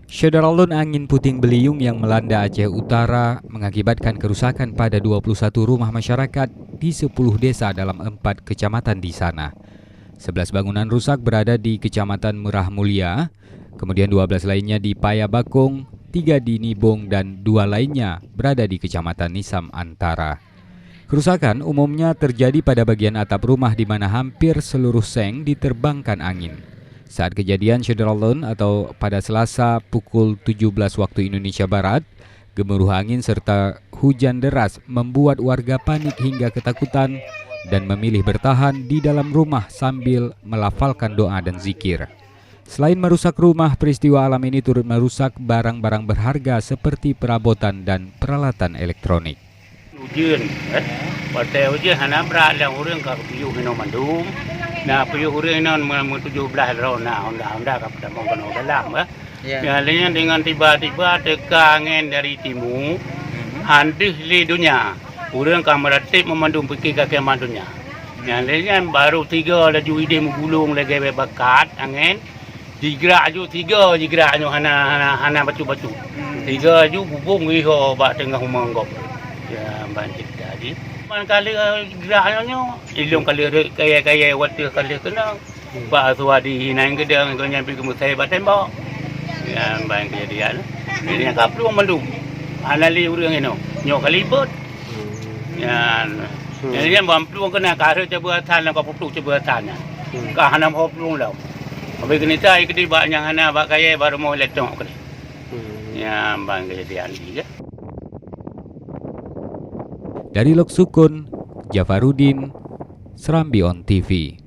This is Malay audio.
Syederalun angin puting beliung yang melanda Aceh Utara mengakibatkan kerusakan pada 21 rumah masyarakat di 10 desa dalam 4 kecamatan di sana. 11 bangunan rusak berada di Kecamatan Merah Mulia, kemudian 12 lainnya di Paya Bakung, 3 di Nibong, dan 2 lainnya berada di Kecamatan Nisam Antara. Kerusakan umumnya terjadi pada bagian atap rumah di mana hampir seluruh seng diterbangkan angin. Saat kejadian Syederalun atau pada Selasa pukul 17 waktu Indonesia Barat, gemuruh angin serta hujan deras membuat warga panik hingga ketakutan dan memilih bertahan di dalam rumah sambil melafalkan doa dan zikir. Selain merusak rumah, peristiwa alam ini turut merusak barang-barang berharga seperti perabotan dan peralatan elektronik. Hujan, pada hujan hana berat lah orang kat piyuh kena mandum. Nah piyuh orang nan 17 tahun anda kat mangkano dalam ya. Dengan tiba-tiba teka angin dari timur, handis di dunia. Orang kan meratip memandum pergi ke mandunya. Ya, baru 3 laju ide menggulung lagi bakat angin. Digerak ju 3 digerak ju hana batu-batu. 3 ju bubung wiho bak tengah rumah ngop. Ya banjir jadi. Man kali geraknya ilung kali kaya waktu kali kena. Pak suadi hinain gedang ko nyampi ke musai batembak. Ya banjir dia. Ini kaplu mandum. Anali urang ino. Nyok kalibot. Ya. Jadi bamplu kena kare jabatan ko putu jabatan. Ka hana hoplu law. Habis kena cai ke banyak hana bak kaya baru mau letong ke. Ya banjir dia ni. Dari Lok Sukun, Jafarudin, Serambi On TV.